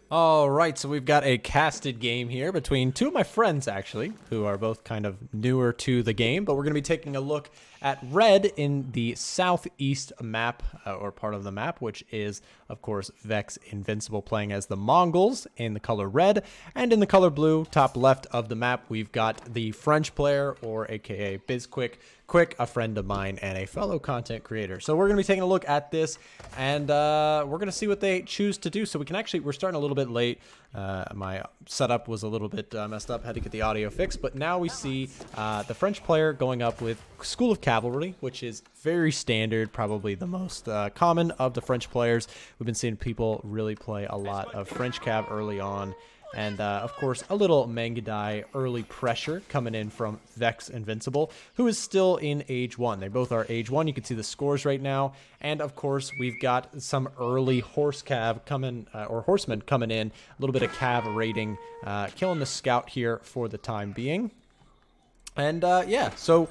All right, so we've got a casted game here between two of my friends, actually, who are both kind of newer to the game, but we're going to be taking a look at red in the southeast map, or part of the map, which is, of course, Vex Invincible playing as the Mongols in the color red, and in the color blue, top left of the map, we've got the French player, or aka Bisquickquick, a friend of mine and a fellow content creator. So we're going to be taking a look at this, and we're going to see what they choose to do. So we can actually, we're starting a little bit late. My setup was a little bit messed up, had to get the audio fixed, but now we see the French player going up with School of Cavalry, which is very standard, probably the most common of the French players. We've been seeing people really play a lot of French Cav early on. And, of course, a little Mangadai early pressure coming in from Vex Invincible, who is still in Age 1. They both are Age 1. You can see the scores right now. And, of course, we've got some early Horse Cav coming, or Horsemen coming in. A little bit of Cav rating, killing the Scout here for the time being. And, yeah, so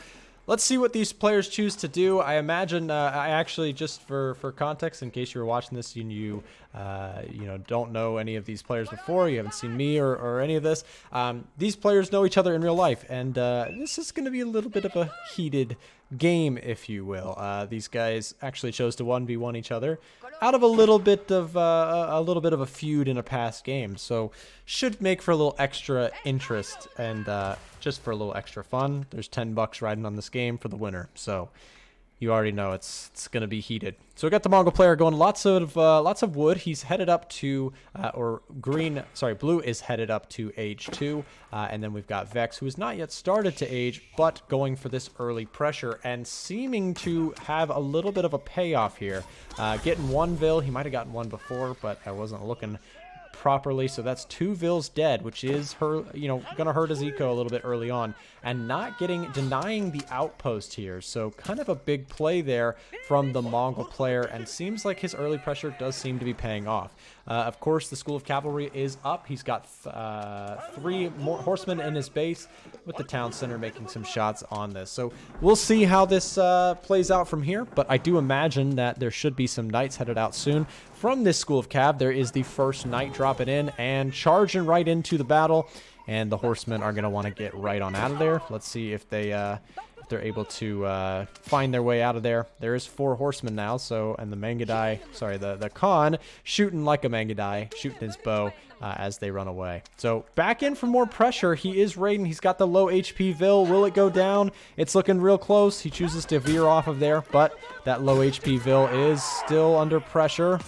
let's see what these players choose to do. I imagine, I actually, just for context, in case you were watching this and you know, don't know any of these players before, you haven't seen me or any of this, these players know each other in real life, and this is going to be a little bit of a heated game, if you will. These guys actually chose to 1v1 each other out of a little bit of a feud in a past game, so should make for a little extra interest and just for a little extra fun. There's $10 riding on this game for the winner, so you already know it's gonna be heated. So we got the Mongol player going lots of wood. He's headed up to blue is headed up to age 2, and then we've got Vex, who has not yet started to age, but going for this early pressure and seeming to have a little bit of a payoff here. Getting one Vil, he might have gotten one before, but I wasn't looking properly, so that's 2 Vils dead, which is gonna hurt his eco a little bit early on, and denying the outpost here. So kind of a big play there from the Mongol player, and seems like his early pressure does seem to be paying off. Of course, the School of Cavalry is up. He's got 3 more horsemen in his base, with the town center making some shots on this. So we'll see how this plays out from here, but I do imagine that there should be some knights headed out soon. From this School of Cav, there is the first knight dropping in and charging right into the battle, and the horsemen are going to want to get right on out of there. Let's see if they're able to find their way out of there. There is 4 horsemen now, so, and the Mangadai, sorry, the Khan shooting like a Mangadai, shooting his bow as they run away. So back in for more pressure. He is raiding. He's got the low HP Vil. Will it go down? It's looking real close. He chooses to veer off of there, but that low HP Vil is still under pressure.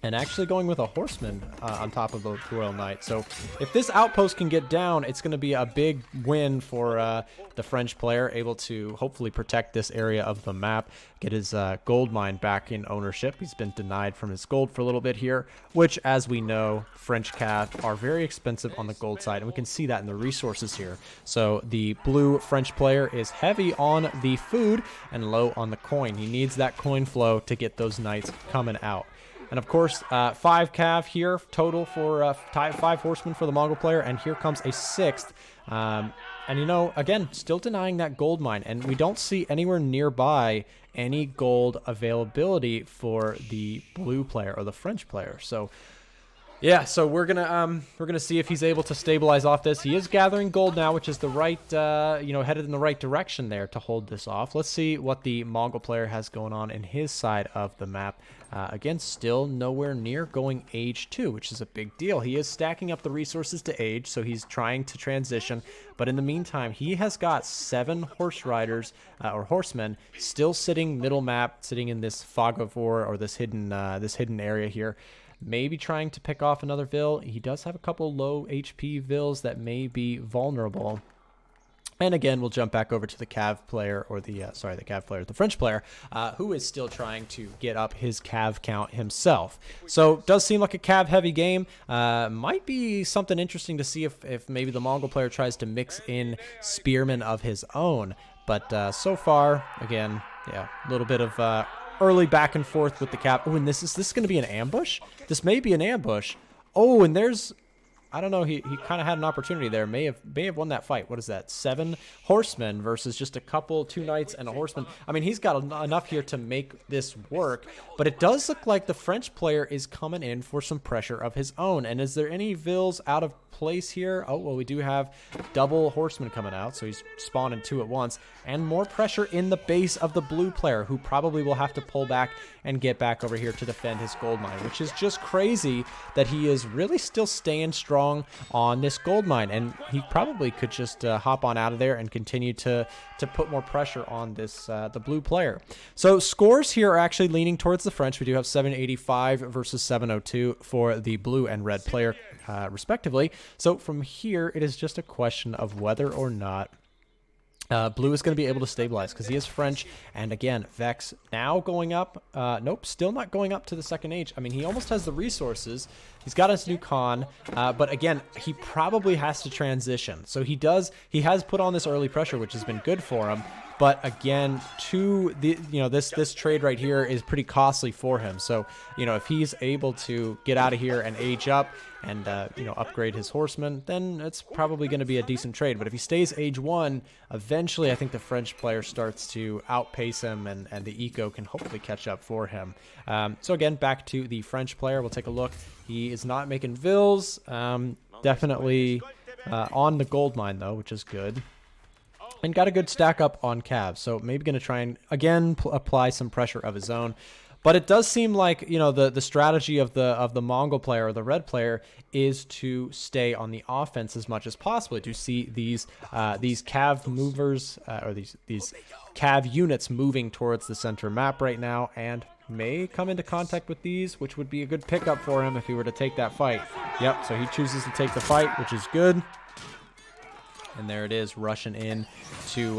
And actually going with a horseman on top of the Royal Knight. So if this outpost can get down, it's going to be a big win for the French player, able to hopefully protect this area of the map, get his gold mine back in ownership. He's been denied from his gold for a little bit here, which, as we know, French Cav are very expensive on the gold side, and we can see that in the resources here. So the blue French player is heavy on the food and low on the coin. He needs that coin flow to get those knights coming out. And of course, 5 Cav here total for 5 horsemen for the Mongol player, and here comes a 6th. And you know, again, still denying that gold mine, and we don't see anywhere nearby any gold availability for the blue player or the French player. So yeah, so we're gonna see if he's able to stabilize off this. He is gathering gold now, which is the right, headed in the right direction there to hold this off. Let's see what the Mongol player has going on in his side of the map. Again, still nowhere near going age 2, which is a big deal. He is stacking up the resources to age, so he's trying to transition. But in the meantime, he has got 7 horse riders or horsemen still sitting middle map, sitting in this fog of war, or this hidden area here. Maybe trying to pick off another Vil. He does have a couple low HP Vils that may be vulnerable. And again, we'll jump back over to the Cav player, or the French player, who is still trying to get up his Cav count himself. So, does seem like a Cav-heavy game. Might be something interesting to see if maybe the Mongol player tries to mix in spearmen of his own. But so far, again, yeah, a little bit of early back and forth with the Cav. Oh, and this is going to be an ambush? This may be an ambush. Oh, and there's I don't know. He kind of had an opportunity there. May have won that fight. What is that? 7 horsemen versus just a couple, 2 knights and a horseman. I mean, he's got enough here to make this work, but it does look like the French player is coming in for some pressure of his own. And is there any vills out of place here? Oh, well, we do have double horsemen coming out, so he's spawning 2 at once, and more pressure in the base of the blue player, who probably will have to pull back and get back over here to defend his gold mine, which is just crazy that he is really still staying strong on this gold mine, and he probably could just hop on out of there and continue to put more pressure on this the blue player. So scores here are actually leaning towards the French. We do have 785 versus 702 for the blue and red player, respectively. So from here, it is just a question of whether or not blue is going to be able to stabilize, because he is French. And again, Vex now going up. Nope, still not going up to the second age. I mean, he almost has the resources. He's got his new con, but again, he probably has to transition. So he has put on this early pressure, which has been good for him. But again, this trade right here is pretty costly for him. So, if he's able to get out of here and age up and, upgrade his horsemen, then it's probably going to be a decent trade. But if he stays age 1, eventually I think the French player starts to outpace him, and the eco can hopefully catch up for him. So again, back to the French player. We'll take a look. He is not making vills. Definitely on the gold mine, though, which is good. And got a good stack up on Cav, so maybe going to try and, again, apply some pressure of his own. But it does seem like, the strategy of the Mongol player or the red player is to stay on the offense as much as possible. To see these Cav movers, or these Cav units moving towards the center map right now, and may come into contact with these, which would be a good pickup for him if he were to take that fight. Yep, so he chooses to take the fight, which is good. And there it is, rushing in to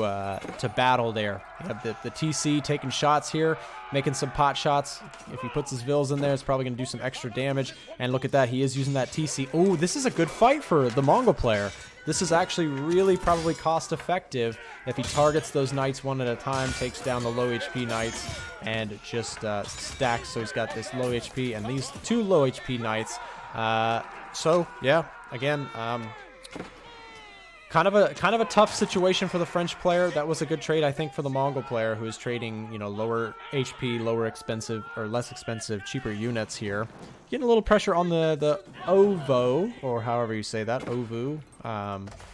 battle there. You have the TC taking shots here, making some pot shots. If he puts his vills in there, it's probably going to do some extra damage. And look at that, he is using that TC. Oh, this is a good fight for the Mongol player. This is actually really probably cost effective if he targets those knights one at a time, takes down the low HP knights, and just stacks. So he's got this low HP and these 2 low HP knights. So yeah, again, Kind of a tough situation for the French player. That was a good trade, I think, for the Mongol player, who is trading, lower HP, less expensive, cheaper units here. Getting a little pressure on the OVO, or however you say that, OVU.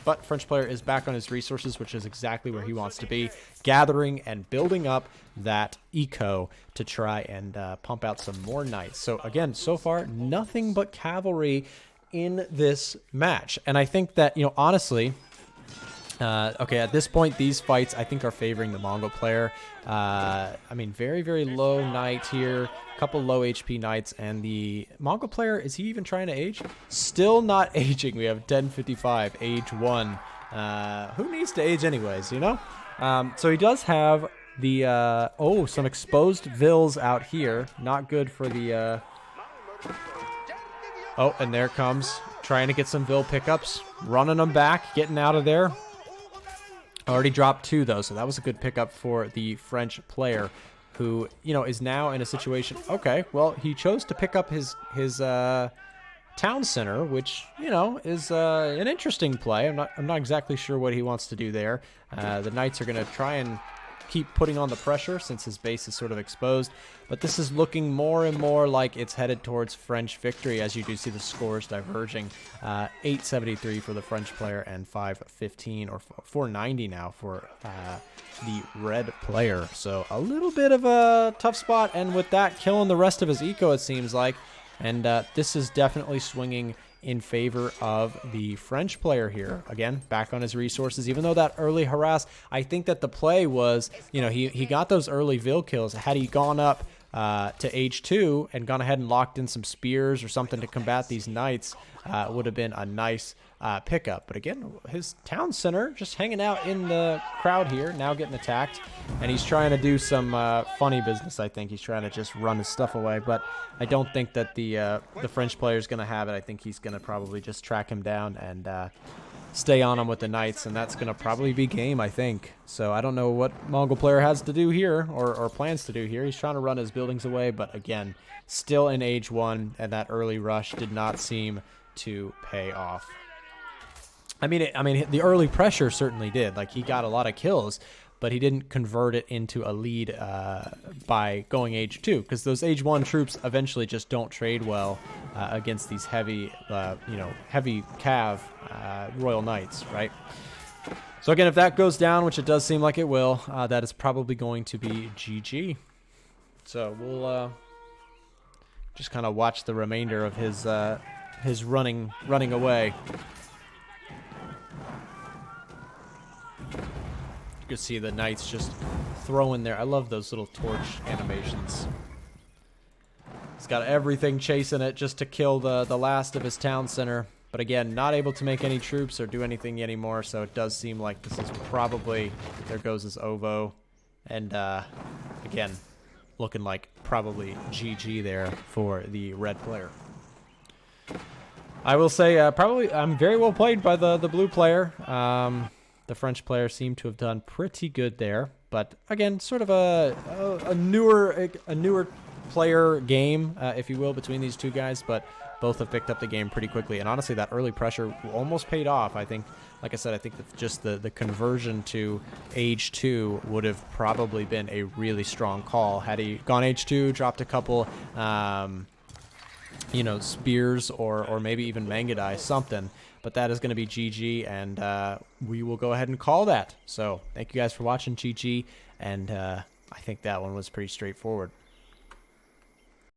But French player is back on his resources, which is exactly where he wants to be, gathering and building up that eco to try and pump out some more knights. So again, so far, nothing but cavalry in this match. And I think that, honestly, okay, at this point, these fights, I think, are favoring the Mongol player. I mean, very, very low knight here, a couple low HP knights, and the Mongol player, is he even trying to age? Still not aging. We have 1055, age 1. Who needs to age anyways, So he does have the, some exposed vills out here. Not good for the, oh, and there comes, trying to get some vill pickups, running them back, getting out of there. Already dropped 2, though, so that was a good pickup for the French player, who, is now in a situation. Okay, well, he chose to pick up his town center, which, is an interesting play. I'm not exactly sure what he wants to do there. The knights are going to try and keep putting on the pressure since his base is sort of exposed, but this is looking more and more like it's headed towards French victory, as you do see the scores diverging. 873 for the French player and 515 or 490 now for the red player. So a little bit of a tough spot, and with that, killing the rest of his eco, it seems like. And this is definitely swinging in favor of the French player here. Again, back on his resources, even though that early harass, I think that the play was, he got those early Vil kills. Had he gone up to age 2 and gone ahead and locked in some spears or something to combat these knights, would have been a nice pickup. But again, his town center just hanging out in the crowd here, now getting attacked, and he's trying to do some funny business. I think he's trying to just run his stuff away, but I don't think that the French player is going to have it. I think he's going to probably just track him down and stay on him with the knights, and that's going to probably be game, I think. So I don't know what Mongol player has to do here, or plans to do here. He's trying to run his buildings away, but again, still in age 1, and that early rush did not seem to pay off. I mean, the early pressure certainly did. Like, he got a lot of kills, but he didn't convert it into a lead by going age 2, because those age 1 troops eventually just don't trade well against these heavy, heavy cav Royal Knights, right? So again, if that goes down, which it does seem like it will, that is probably going to be GG. So we'll just kind of watch the remainder of his running away. You can see the knights just throwing their... I love those little torch animations. He's got everything chasing it just to kill the last of his town center. But again, not able to make any troops or do anything anymore, so it does seem like this is probably... There goes his Ovo. And, again, looking like probably GG there for the red player. I will say, probably, I'm very well played by the blue player. The French player seemed to have done pretty good there. But, again, sort of a newer player game, if you will, between these two guys. But both have picked up the game pretty quickly. And honestly, that early pressure almost paid off. I think, like I said, I think that just the conversion to age 2 would have probably been a really strong call. Had he gone age 2, dropped a couple, spears or maybe even Mangudai, something. But that is going to be GG, and we will go ahead and call that. So thank you guys for watching, GG, and I think that one was pretty straightforward.